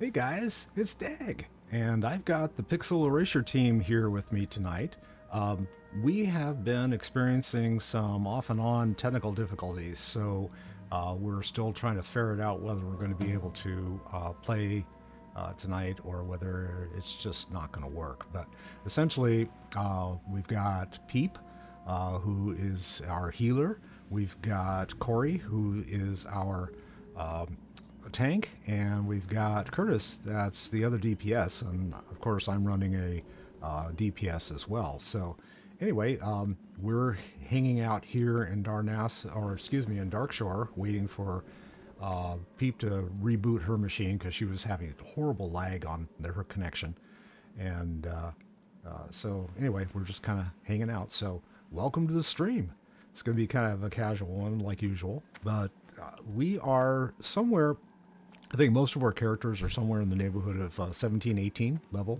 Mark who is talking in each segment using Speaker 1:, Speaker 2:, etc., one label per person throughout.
Speaker 1: Hey guys, it's Dag, and I've got the Pixel Erasure team here with me tonight. Um, we have been experiencing some off and on technical difficulties, so we're still trying to ferret out whether we're going to be able to play tonight or whether it's just not going to work. But essentially, we've got Peep, who is our healer. We've got Cory, who is our tank, and we've got Curtis, that's the other DPS, and of course I'm running a DPS as well. So anyway, we're hanging out here in in Darkshore, waiting for Peep to reboot her machine because she was having horrible lag on her connection, and so anyway, we're just kind of hanging out. So welcome to the stream. It's going to be kind of a casual one, like usual, but we are somewhere. I think most of our characters are somewhere in the neighborhood of 17, 18 level.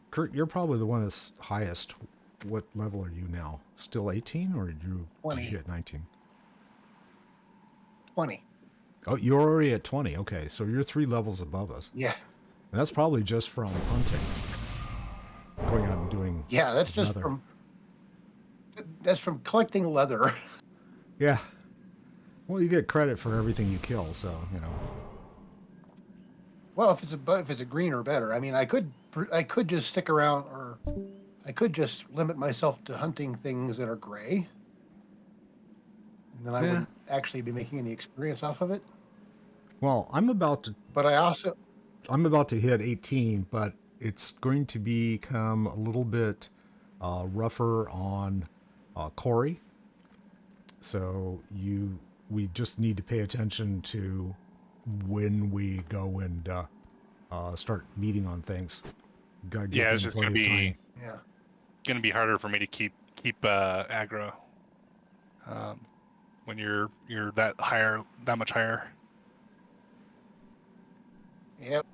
Speaker 1: Kurt, you're probably the one that's highest. What level are you now? Still 18, or did you
Speaker 2: 20.
Speaker 1: hit 19?
Speaker 2: 20.
Speaker 1: Oh, you're already at 20. Okay, so you're 3 levels above us.
Speaker 2: Yeah.
Speaker 1: And that's probably just from hunting, going out and doing
Speaker 2: Yeah,
Speaker 1: leather.
Speaker 2: that's from collecting leather.
Speaker 1: Yeah. Well, you get credit for everything you kill, so, you know.
Speaker 2: Well, if it's a green or better. I mean, I could just stick around, or I could just limit myself to hunting things that are gray, and then I
Speaker 1: Yeah.
Speaker 2: wouldn't actually be making any experience off of it.
Speaker 1: Well,
Speaker 2: But I also
Speaker 1: I'm about to hit 18, but it's going to become a little bit rougher on Cory. So we just need to pay attention to when we go and start meeting on things. Got to give
Speaker 3: Yeah, it's
Speaker 1: him
Speaker 3: just
Speaker 1: plenty of time.
Speaker 2: yeah.
Speaker 3: gonna be harder for me to keep aggro um, when you're that much higher.
Speaker 2: Yep.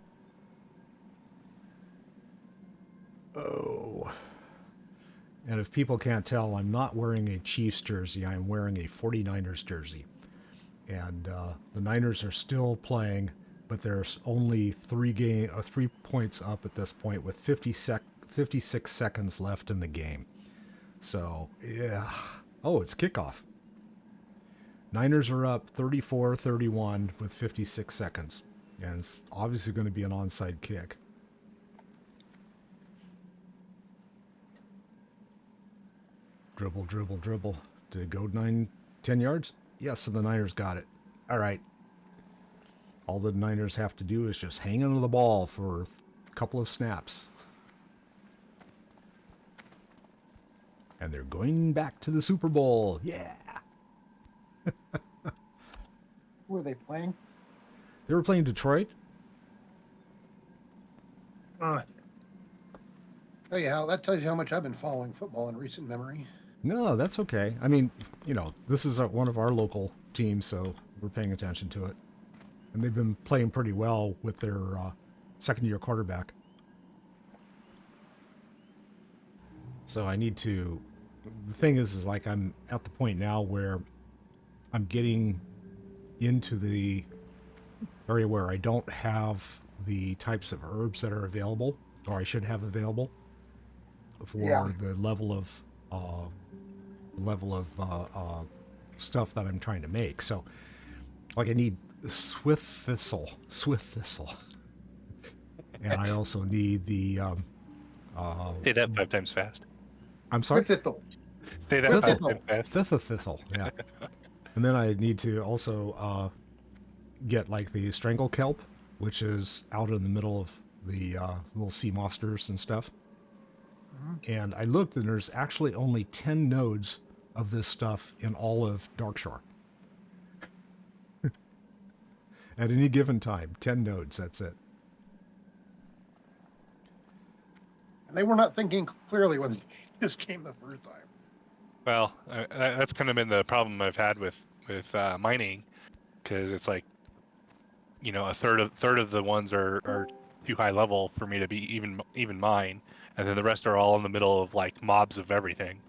Speaker 1: Oh. And if people can't tell, I'm not wearing a Chiefs jersey. I'm wearing a 49ers jersey. And the Niners are still playing, but there's only 3 points up at this point with 56 seconds left in the game. So, yeah. Oh, it's kickoff. Niners are up 34-31 with 56 seconds. And it's obviously going to be an onside kick. Dribble, dribble, dribble. Did it go 10 yards? Yes, so the Niners got it. All right. All the Niners have to do is just hang onto the ball for a couple of snaps. And they're going back to the Super Bowl. Yeah.
Speaker 2: Who are they playing?
Speaker 1: They were playing Detroit.
Speaker 2: Oh yeah, that tells you how much I've been following football in recent memory.
Speaker 1: No, that's okay. I mean, this is one of our local teams, so we're paying attention to it. And they've been playing pretty well with their second-year quarterback. So I need to. The thing is like I'm at the point now where I'm getting into the area where I don't have the types of herbs that are available, or I should have available,
Speaker 2: Yeah.
Speaker 1: for the level of stuff that I'm trying to make. So, like, I need swift thistle, and I also need the.
Speaker 3: Say that 5 times fast.
Speaker 1: I'm sorry.
Speaker 2: Thithithel.
Speaker 3: Say that
Speaker 1: Thistle.
Speaker 3: 5 times fast.
Speaker 1: Thistle. Yeah. And then I need to also get like the strangle kelp, which is out in the middle of the little sea monsters and stuff.
Speaker 2: Mm-hmm.
Speaker 1: And I looked, and there's actually only 10 nodes of this stuff in all of Darkshore. At any given time, 10 nodes, that's it.
Speaker 2: And they were not thinking clearly when this came the first time.
Speaker 3: Well, that's kind of been the problem I've had with mining, because it's like, a third of the ones are too high level for me to be even mine, and then the rest are all in the middle of like mobs of everything.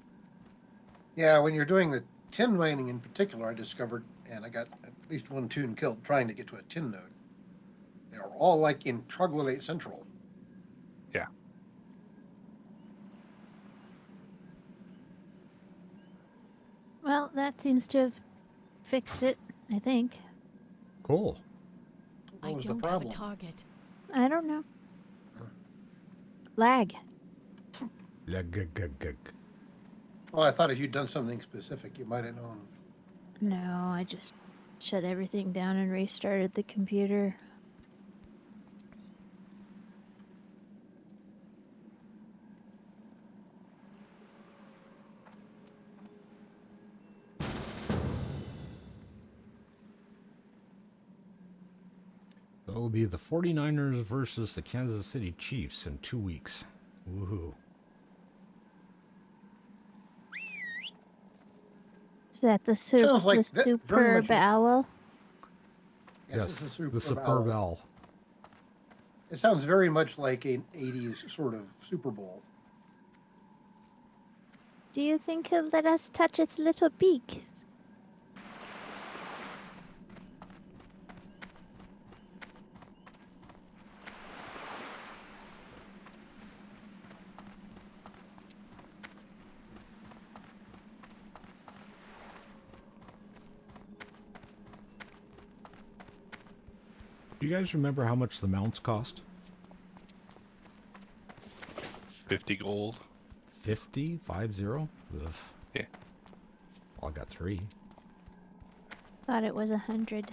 Speaker 2: Yeah, when you're doing the tin mining in particular, I discovered, and I got at least one toon killed trying to get to a tin node. They're all like in Troglodyte Central.
Speaker 3: Yeah.
Speaker 4: Well, that seems to have fixed it, I think.
Speaker 1: Cool.
Speaker 2: What
Speaker 5: I
Speaker 2: was the
Speaker 5: don't have a
Speaker 2: problem?
Speaker 5: target.
Speaker 4: I don't know. Lag.
Speaker 1: Lag.
Speaker 2: Well, I thought if you'd done something specific, you might have known.
Speaker 4: No, I just shut everything down and restarted the computer.
Speaker 1: It'll be the 49ers versus the Kansas City Chiefs in 2 weeks. Woohoo.
Speaker 4: Is that the
Speaker 2: Sounds like
Speaker 4: the
Speaker 2: that very
Speaker 4: superb
Speaker 2: much-
Speaker 4: owl?
Speaker 2: Yes,
Speaker 1: Yes,
Speaker 2: it's
Speaker 1: the superb owl.
Speaker 2: It sounds very much like an 80s sort of Super Bowl.
Speaker 4: Do you think he'll let us touch its little beak?
Speaker 1: Do you guys remember how much the mounts cost?
Speaker 3: 50 gold.
Speaker 1: 50? 50? Ugh.
Speaker 3: Yeah.
Speaker 1: Well, I got 3.
Speaker 4: Thought it was 100.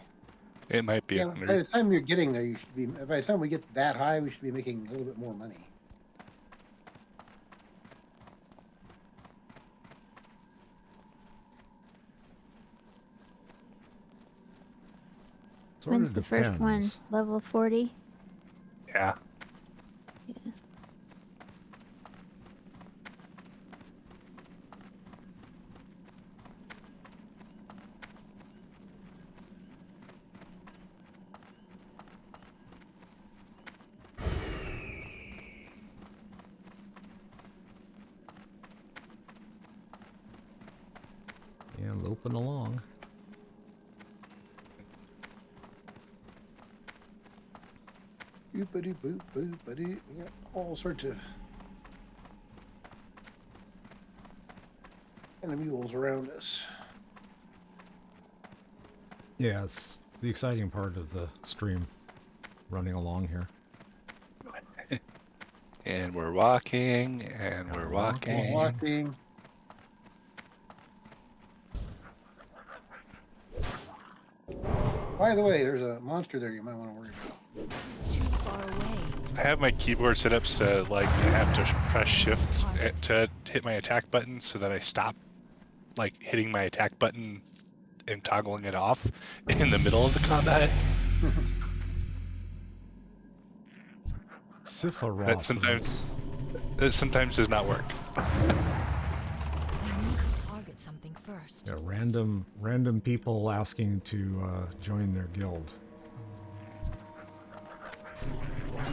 Speaker 3: It might be
Speaker 2: Yeah,
Speaker 3: a
Speaker 2: by the
Speaker 3: 100.
Speaker 2: time you're getting there, you should be. By the time we get that high, we should be making a little bit more money.
Speaker 1: Sort
Speaker 4: When's
Speaker 1: of
Speaker 4: the first one?
Speaker 1: depends.
Speaker 4: Level 40?
Speaker 3: Yeah.
Speaker 4: Yeah.
Speaker 1: And loping along.
Speaker 2: Boopity boop boopity. We got all sorts of mules around us.
Speaker 1: Yeah, it's the exciting part of the stream, running along here.
Speaker 3: And we're walking, and we're walking.
Speaker 2: Walking. By the way, there's a monster there you might want to worry about.
Speaker 5: It's too far away.
Speaker 3: I have my keyboard set up so like I have to press shift to hit my attack button so that I stop like hitting my attack button and toggling it off in the middle of the combat.
Speaker 1: Sephiroth.
Speaker 3: That sometimes does not work.
Speaker 5: I need to target something first.
Speaker 1: Yeah, random people asking to join their guild.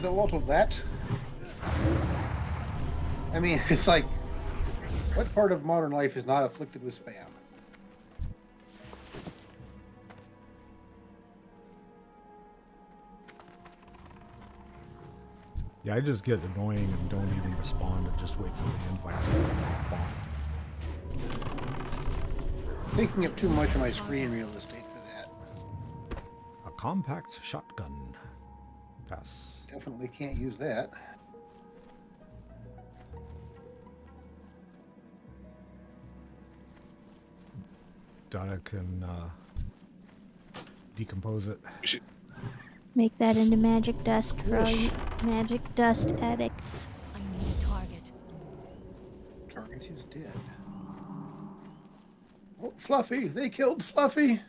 Speaker 2: The what of that? I mean, it's like, what part of modern life is not afflicted with spam?
Speaker 1: Yeah, I just get annoying and don't even respond and just wait for the invite to pop.
Speaker 2: Taking up too much of my screen real estate for that.
Speaker 1: A compact shotgun. Pass.
Speaker 2: Definitely can't use that.
Speaker 1: Donna can decompose it.
Speaker 3: We should,
Speaker 4: Make that into magic dust for all you
Speaker 2: Wish.
Speaker 4: magic dust addicts.
Speaker 5: I need a target.
Speaker 2: Target is dead. Oh, Fluffy! They killed Fluffy!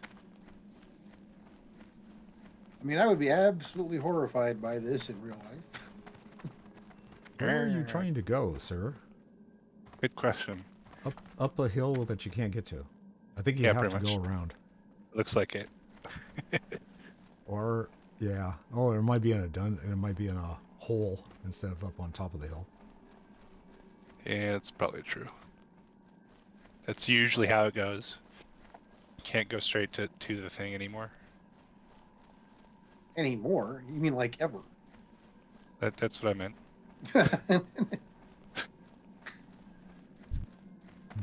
Speaker 2: I mean, I would be absolutely horrified by this in real life.
Speaker 1: Where are you trying to go, sir?
Speaker 3: good question.
Speaker 1: Up a hill that you can't get to. I think you
Speaker 3: Yeah,
Speaker 1: have to
Speaker 3: pretty
Speaker 1: go
Speaker 3: much.
Speaker 1: around.
Speaker 3: Looks like it.
Speaker 1: Or yeah. Oh, it might be in it might be in a hole instead of up on top of the hill.
Speaker 3: Yeah, it's probably true. That's usually how it goes. Can't go straight to the thing anymore.
Speaker 2: Anymore? You mean like ever?
Speaker 3: That's what I meant.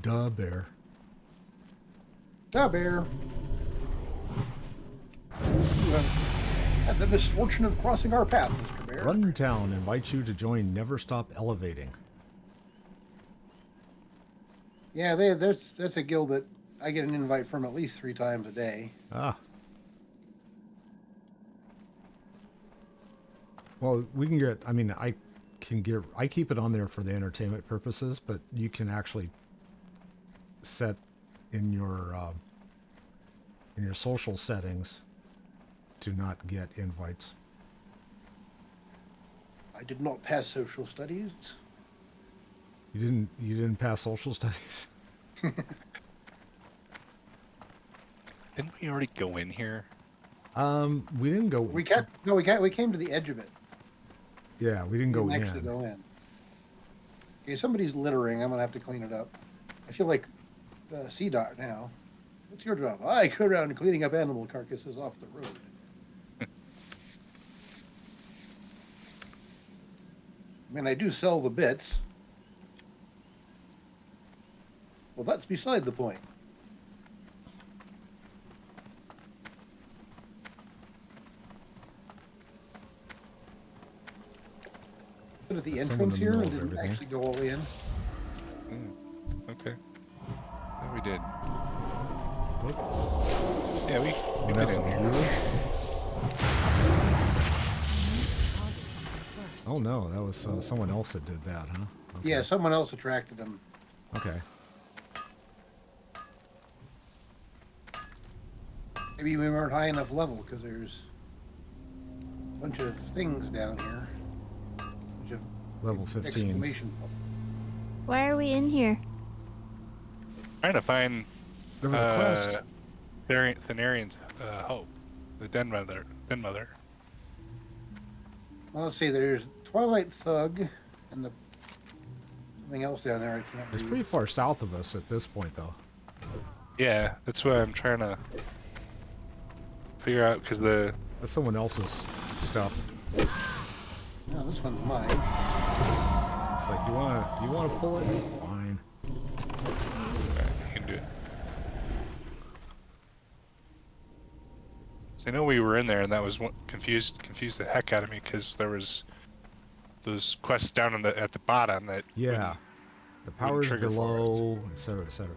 Speaker 1: Duh, bear.
Speaker 2: Da bear. You have had the misfortune of crossing our path, Mr. Bear.
Speaker 1: Runtown invites you to join Never Stop Elevating.
Speaker 2: Yeah, that's a guild that I get an invite from at least 3 times a day.
Speaker 1: Ah. Well, we can get, I mean, I keep it on there for the entertainment purposes, but you can actually set in your social settings to not get invites.
Speaker 2: I did not pass social studies.
Speaker 1: You didn't pass social studies?
Speaker 3: Didn't we already go in here?
Speaker 1: We didn't go.
Speaker 2: We came to the edge of it.
Speaker 1: Yeah, we didn't go
Speaker 2: We
Speaker 1: in.
Speaker 2: didn't actually go in. Okay, somebody's littering. I'm gonna have to clean it up. I feel like the CDOT now. What's your job? I go around cleaning up animal carcasses off the road. I mean, I do sell the bits. Well, that's beside the point. At the
Speaker 1: That's
Speaker 2: entrance
Speaker 1: someone in the
Speaker 2: here
Speaker 1: middle
Speaker 2: and
Speaker 1: of
Speaker 2: didn't
Speaker 1: everything.
Speaker 2: actually go all in.
Speaker 3: Okay. Yeah, we did.
Speaker 1: What?
Speaker 3: Yeah, we've
Speaker 1: What
Speaker 3: been in
Speaker 1: happened?
Speaker 3: here.
Speaker 1: Really?
Speaker 5: Target something first.
Speaker 1: Oh no, that was someone else that did that, huh? Okay.
Speaker 2: Yeah, someone else attracted them.
Speaker 1: Okay.
Speaker 2: Maybe we weren't high enough level because there's a bunch of things down here. Bunch of
Speaker 1: Level 15s.
Speaker 2: exclamation points.
Speaker 4: Why are we in here?
Speaker 3: Trying to find
Speaker 1: There was a quest.
Speaker 3: Thanarian's hope, the den mother.
Speaker 2: Well, let's see. There's Twilight Thug and something else down there. I can't
Speaker 1: It's
Speaker 2: read.
Speaker 1: pretty far south of us at this point, though.
Speaker 3: Yeah, that's what I'm trying to figure out because the
Speaker 1: That's someone else's stuff.
Speaker 2: No, this one's mine.
Speaker 1: It's like, do you want to pull it? Fine.
Speaker 3: Alright, you can do it. So I know we were in there, and that was what confused the heck out of me because there was those quests down at the bottom that
Speaker 1: Yeah. The powers
Speaker 3: trigger for
Speaker 1: below, etc., etc.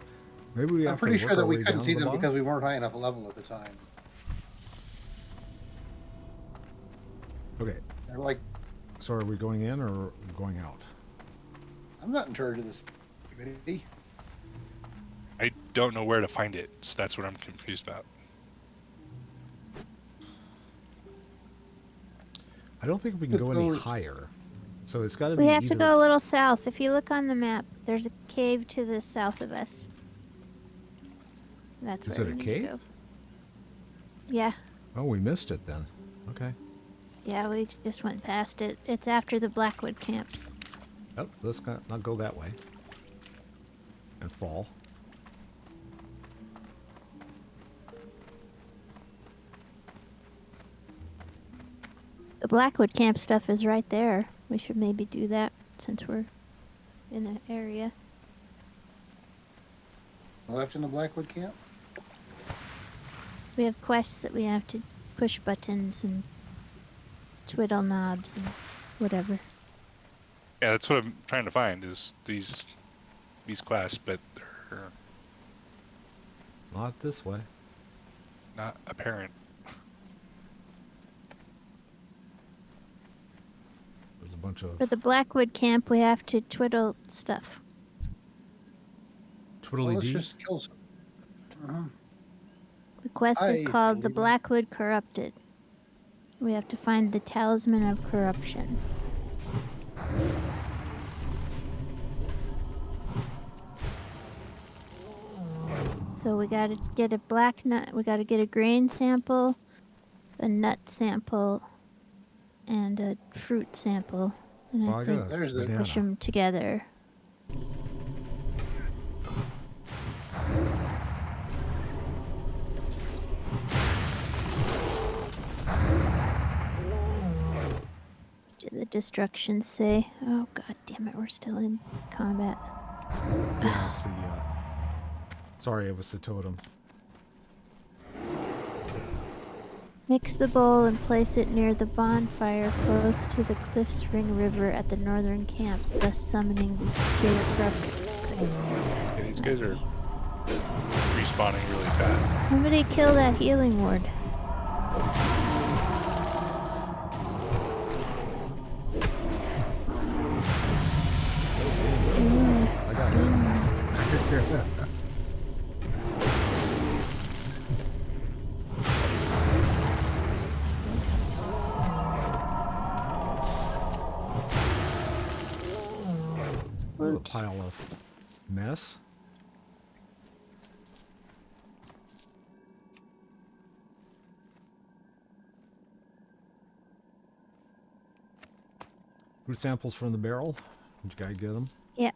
Speaker 1: Maybe we have
Speaker 2: I'm pretty
Speaker 1: to
Speaker 2: sure
Speaker 1: work
Speaker 2: that
Speaker 1: our
Speaker 2: we
Speaker 1: way
Speaker 2: couldn't
Speaker 1: down
Speaker 2: see
Speaker 1: to the
Speaker 2: them
Speaker 1: bottom?
Speaker 2: because we weren't high enough level at the time.
Speaker 1: Okay.
Speaker 2: They're like,
Speaker 1: So are we going in or going out?
Speaker 2: I'm not in charge of this committee.
Speaker 3: I don't know where to find it. So that's what I'm confused about.
Speaker 1: I don't think we can go any
Speaker 2: Those-
Speaker 1: higher. So it's got to be
Speaker 4: We have to
Speaker 1: either-
Speaker 4: go a little south. If you look on the map, there's a cave to the south of us. That's
Speaker 1: Is
Speaker 4: where
Speaker 1: it
Speaker 4: we
Speaker 1: a
Speaker 4: need
Speaker 1: cave?
Speaker 4: to go. Yeah.
Speaker 1: Oh, we missed it then. Okay.
Speaker 4: Yeah, we just went past it. It's after the Blackwood camps.
Speaker 1: Oh, let's not go that way. And fall.
Speaker 4: The Blackwood camp stuff is right there. We should maybe do that since we're in the area.
Speaker 2: Left in the Blackwood camp?
Speaker 4: We have quests that we have to push buttons and twiddle knobs and whatever.
Speaker 3: Yeah, that's what I'm trying to find is these quests, but they're
Speaker 1: Not this way.
Speaker 3: not apparent.
Speaker 1: There's a bunch of
Speaker 4: For the Blackwood camp, we have to twiddle stuff.
Speaker 2: Well,
Speaker 1: twiddly
Speaker 2: let's
Speaker 1: dee.
Speaker 2: just kill some.
Speaker 4: The quest is
Speaker 2: I
Speaker 4: called The
Speaker 2: believe-
Speaker 4: Blackwood Corrupted. We have to find the Talisman of Corruption. So we gotta get a black nut, we gotta get a grain sample, a nut sample, and a fruit sample. And
Speaker 1: Well,
Speaker 4: I
Speaker 1: I
Speaker 4: think
Speaker 1: got a
Speaker 2: There's the-
Speaker 1: banana.
Speaker 4: push them together. did the destruction say? Oh god damn it, we're still in combat.
Speaker 1: Yeah, it's the, sorry, it was the totem.
Speaker 4: Mix the bowl and place it near the bonfire close to the Cliffs Ring River at the northern camp, thus summoning the Satyr Corruptor.
Speaker 3: Yeah, these guys are respawning really fast.
Speaker 4: Somebody kill that healing ward.
Speaker 1: I got it. There's a
Speaker 4: Oops.
Speaker 1: pile of mess. Food samples from the barrel. Did you guys get them?
Speaker 4: Yeah.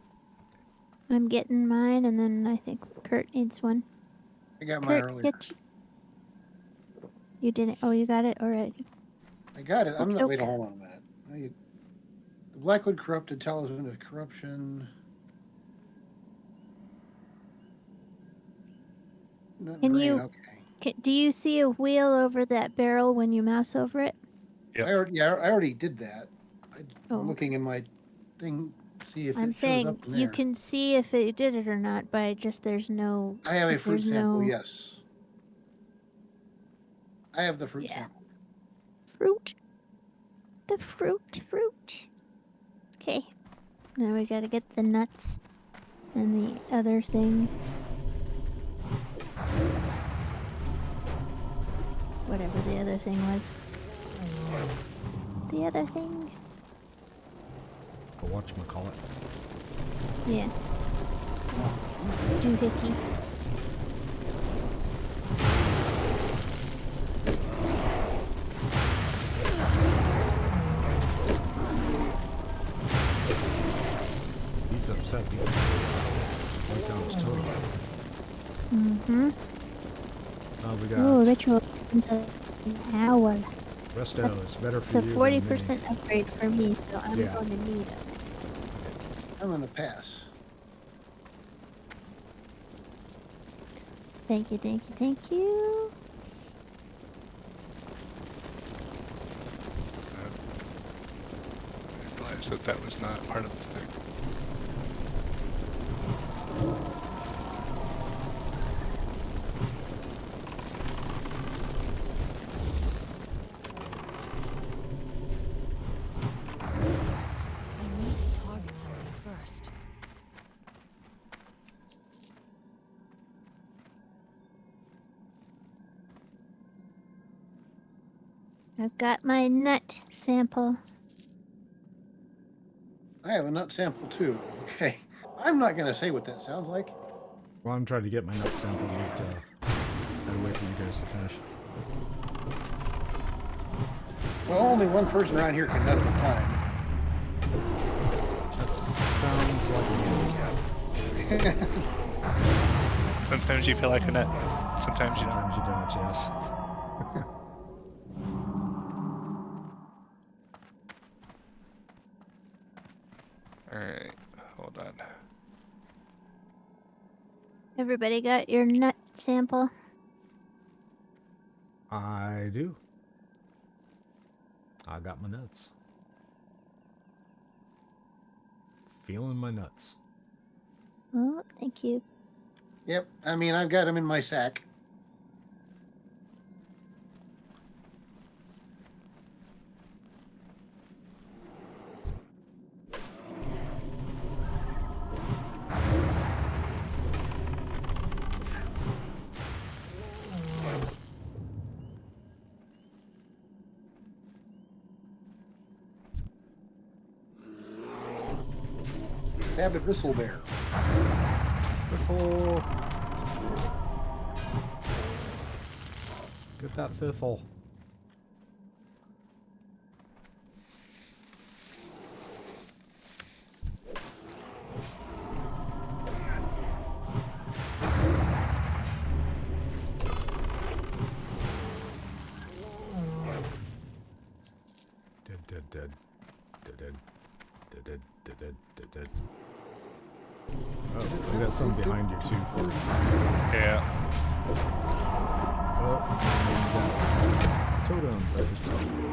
Speaker 4: I'm getting mine, and then I think Kurt needs one.
Speaker 2: I got mine
Speaker 4: Kurt,
Speaker 2: earlier.
Speaker 4: get you didn't. Oh, you got it already.
Speaker 2: I got it. I'm not. Wait,
Speaker 4: Okey-doke.
Speaker 2: hold on a minute. The Blackwood Corrupted Talisman of Corruption. Not
Speaker 4: Can
Speaker 2: green,
Speaker 4: you-
Speaker 2: Okay.
Speaker 4: Do you see a wheel over that barrel when you mouse over it?
Speaker 3: Yep.
Speaker 2: I already did that. I'm
Speaker 4: Oh.
Speaker 2: looking in my thing, see if
Speaker 4: I'm
Speaker 2: it shows
Speaker 4: saying
Speaker 2: up in
Speaker 4: you
Speaker 2: there.
Speaker 4: can see if it did it or not by just there's no.
Speaker 2: I have a
Speaker 4: if
Speaker 2: fruit
Speaker 4: there's
Speaker 2: sample.
Speaker 4: no
Speaker 2: Yes. I have the fruit
Speaker 4: Yeah.
Speaker 2: sample.
Speaker 4: fruit. The fruit. Okay. Now we gotta get the nuts and the other thing. Whatever the other thing was. The other thing.
Speaker 1: But whatchamacallit.
Speaker 4: Yeah. Doohickey.
Speaker 1: He's upset because wiped down his totem.
Speaker 4: Mm-hmm.
Speaker 1: We got
Speaker 4: Oh, ritual ends an hour.
Speaker 1: resto. It's better
Speaker 4: It's
Speaker 1: for
Speaker 4: a
Speaker 1: you. than
Speaker 4: 40%
Speaker 1: me.
Speaker 4: upgrade for me, so I'm
Speaker 1: Yeah.
Speaker 4: going to need it.
Speaker 2: I'm gonna pass.
Speaker 4: Thank you.
Speaker 3: I realized that that was not part of the thing.
Speaker 5: I need to target something first.
Speaker 4: I've got my nut sample.
Speaker 2: I have a nut sample too. Okay. I'm not gonna say what that sounds like.
Speaker 1: Well, I'm trying to get my nut sample, but gotta wait for you guys to finish.
Speaker 2: Well, only one person around here can nut at a time.
Speaker 1: That sounds like a handicap.
Speaker 3: Sometimes you feel like a nut. Sometimes you don't.
Speaker 1: Sometimes you don't, yes.
Speaker 3: Alright, hold on.
Speaker 4: Everybody got your nut sample?
Speaker 1: I do. I got my nuts. Feeling my nuts.
Speaker 4: Oh, thank you.
Speaker 2: Yep. I mean, I've got them in my sack. Babbitt Bristlebear.
Speaker 1: Fiffle. Get that fiffle. Dead. Oh, I got some behind you too, Cory.
Speaker 3: Yeah.
Speaker 1: Oh, totem. That did something.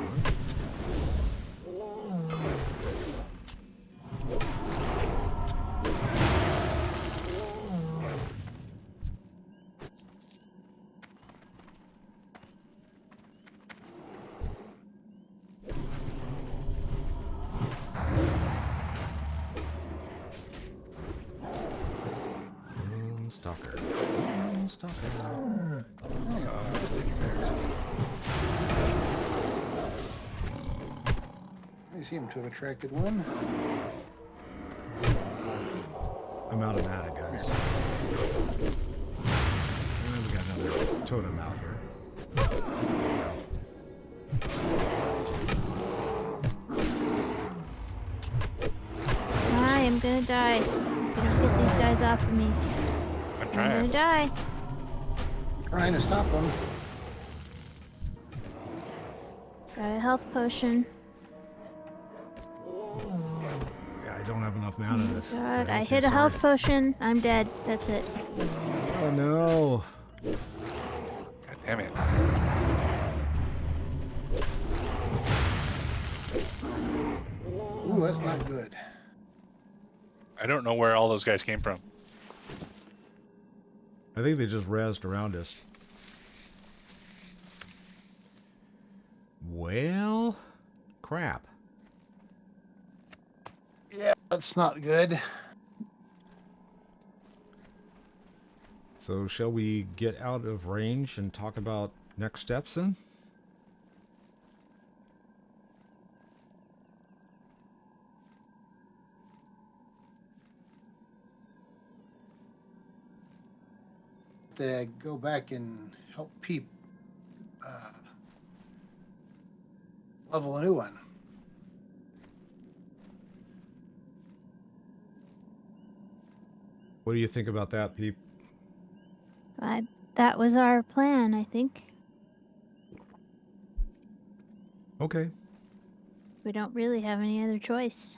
Speaker 1: Stalker. Stalker.
Speaker 2: I seem to have attracted one.
Speaker 1: I'm out of mana, guys. And we got another totem out here.
Speaker 4: I am gonna die. If you don't get these guys off of me,
Speaker 3: I'm
Speaker 4: I'm
Speaker 3: trying.
Speaker 4: gonna die.
Speaker 2: Trying to stop them.
Speaker 4: Got a health potion.
Speaker 1: Yeah, I don't have enough mana to
Speaker 4: God,
Speaker 1: to
Speaker 4: I
Speaker 1: help
Speaker 4: hit
Speaker 1: you,
Speaker 4: a health
Speaker 1: sorry.
Speaker 4: potion. I'm dead. That's it.
Speaker 1: Oh no.
Speaker 3: God damn it.
Speaker 2: Ooh, that's not good.
Speaker 3: I don't know where all those guys came from.
Speaker 1: I think they just rezzed around us. Well, crap.
Speaker 2: Yeah, that's not good.
Speaker 1: So shall we get out of range and talk about next steps then?
Speaker 2: To go back and help Peep level a new one.
Speaker 1: What do you think about that, Peep?
Speaker 4: That was our plan, I think.
Speaker 1: Okay.
Speaker 4: We don't really have any other choice.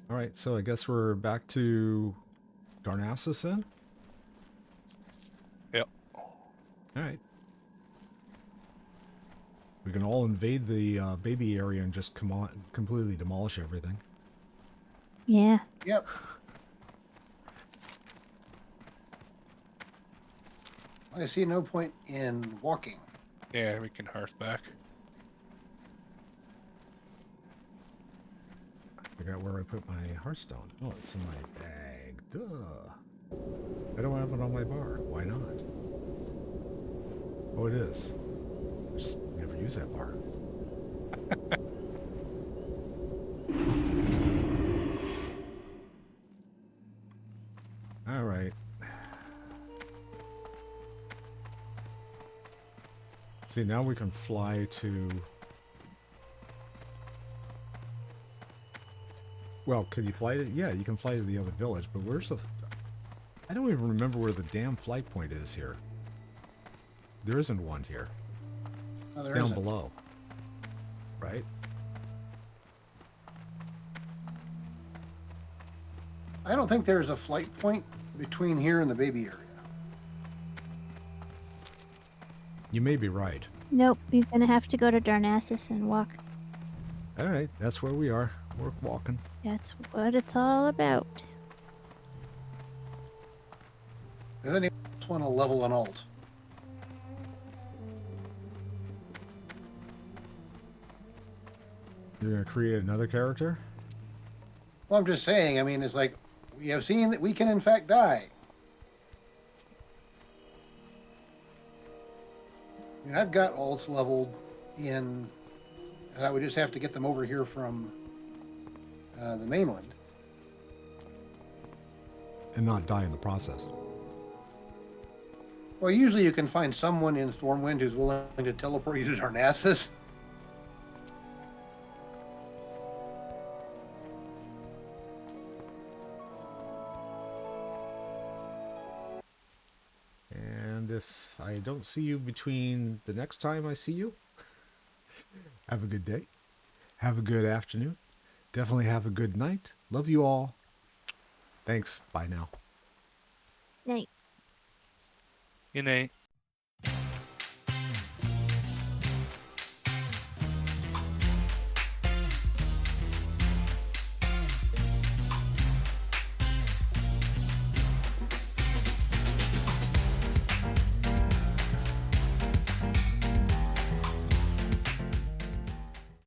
Speaker 1: All right, so I guess we're back to Darnassus then?
Speaker 3: Yep.
Speaker 1: All right. We can all invade the baby area and just completely demolish everything.
Speaker 4: Yeah.
Speaker 2: Yep. I see no point in walking.
Speaker 3: Yeah, we can hearth back.
Speaker 1: I forgot where I put my Hearthstone. Oh, it's in my bag. Duh. I don't have it on my bar. Why not? Oh, it is. I just never use that bar. All right. See, now we can fly to... Well, can you fly to... Yeah, you can fly to the other village, but where's the... I don't even remember where the damn flight point is here. There isn't one here.
Speaker 2: No, there
Speaker 1: Down
Speaker 2: isn't.
Speaker 1: below. Right?
Speaker 2: I don't think there's a flight point between here and the baby area.
Speaker 1: You may be right.
Speaker 4: Nope, you're gonna have to go to Darnassus and walk.
Speaker 1: All right, that's where we are. We're walking.
Speaker 4: That's what it's all about.
Speaker 2: Does anyone else want to level an alt?
Speaker 1: You're going to create another character?
Speaker 2: Well, I'm just saying, I mean, it's like, we have seen that we can in fact die. I mean, I've got alts leveled in, and I would just have to get them over here from the mainland.
Speaker 1: And not die in the process.
Speaker 2: Well, usually you can find someone in Stormwind who's willing to teleport you to Darnassus.
Speaker 1: And And if I don't see you between the next time I see you, have a good day. Have a good afternoon. Definitely have a good night. Love you all. Thanks. Bye now.
Speaker 4: Night.
Speaker 3: Good night.